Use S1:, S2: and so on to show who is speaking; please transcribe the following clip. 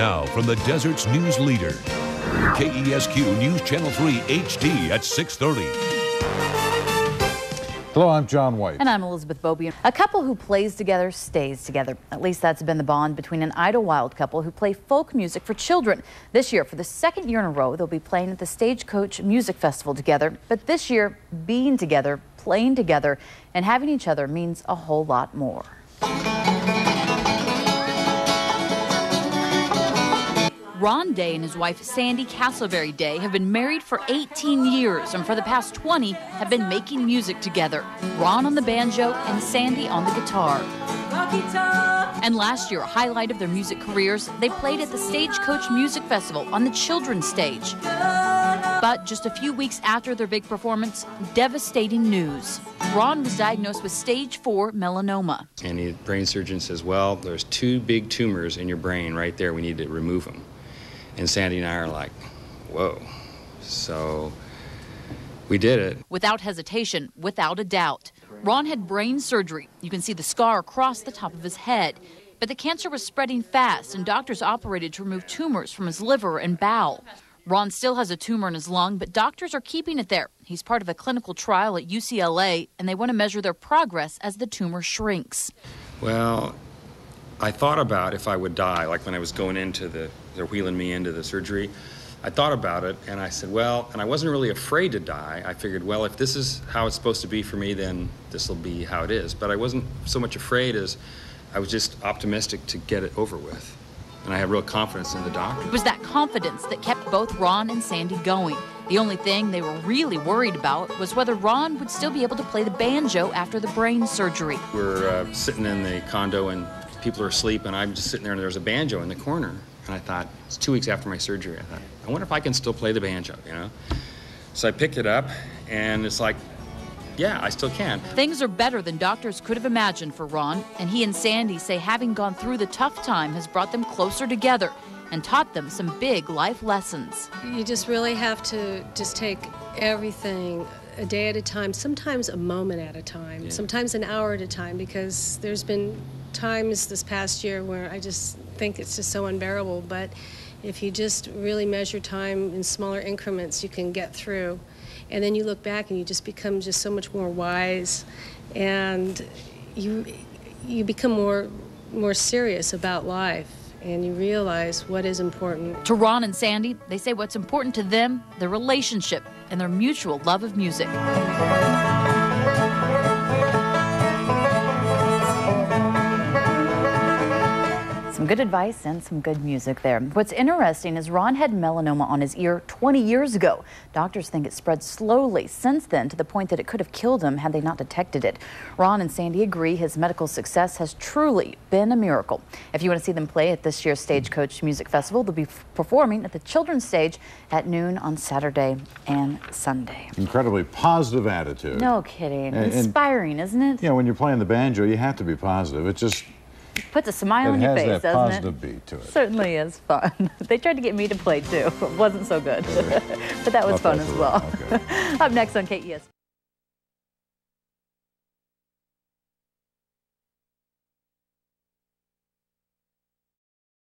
S1: Now, from the desert's news leader, KESQ News Channel 3 HD at 6:30.
S2: Hello, I'm John White.
S3: And I'm Elizabeth Bobie. A couple who plays together stays together. At least that's been the bond between an Idlewild couple who play folk music for children. This year, for the second year in a row, they'll be playing at the Stagecoach Music Festival together. But this year, being together, playing together, and having each other means a whole lot more. Daigh and his wife Sandy Castleberry Daigh have been married for 18 years and for the past 20 have been making music together. Ron on the banjo and Sandy on the guitar. And last year, a highlight of their music careers, they played at the Stagecoach Music Festival on the children's stage. But just a few weeks after their big performance, devastating news. Ron was diagnosed with stage 4 melanoma.
S4: And the brain surgeon says, well, there's 2 big tumors in your brain right there. We need to remove them. And Sandy and I are like, whoa. So we did it.
S3: Without hesitation, without a doubt. Ron had brain surgery. You can see the scar across the top of his head. But the cancer was spreading fast, and doctors operated to remove tumors from his liver and bowel. Ron still has a tumor in his lung, but doctors are keeping it there. He's part of a clinical trial at UCLA, and they want to measure their progress as the tumor shrinks.
S4: Well, I thought about if I would die, like when I was going into they're wheeling me into the surgery. I thought about it, and I said, well, and I wasn't really afraid to die. I figured, well, if this is how it's supposed to be for me, then this will be how it is. But I wasn't so much afraid as I was just optimistic to get it over with. And I had real confidence in the doctor.
S3: It was that confidence that kept both Ron and Sandy going. The only thing they were really worried about was whether Ron would still be able to play the banjo after the brain surgery.
S4: We're sitting in the condo, and people are asleep, and I'm just sitting there, and there's a banjo in the corner. And I thought, it's 2 weeks after my surgery, I thought, I wonder if I can still play the banjo, you know? So I picked it up, and it's like, yeah, I still can.
S3: Things are better than doctors could have imagined for Ron, and he and Sandy say having gone through the tough time has brought them closer together and taught them some big life lessons.
S5: You just really have to just take everything a day at a time, sometimes a moment at a time, sometimes an hour at a time, because there's been times this past year where I just think it's just so unbearable, but if you just really measure time in smaller increments, you can get through. And then you look back and you just become just so much more wise, and you become more serious about life, and you realize what is important.
S3: To Ron and Sandy, they say what's important to them, their relationship and their mutual love of music. Some good advice and some good music there. What's interesting is Ron had melanoma on his ear 20 years ago. Doctors think it spread slowly since then to the point that it could have killed him had they not detected it. Ron and Sandy agree his medical success has truly been a miracle. If you want to see them play at this year's Stagecoach Music Festival, they'll be performing at the children's stage at noon on Saturday and Sunday.
S2: Incredibly positive attitude.
S3: No kidding. Inspiring, isn't it?
S2: Yeah, when you're playing the banjo, you have to be positive. It just
S3: puts a smile on your face, doesn't it?
S2: It has that positive beat to it.
S3: Certainly is fun. They tried to get me to play too. It wasn't so good. But that was fun as well.
S2: Okay.
S3: Up next on KESQ.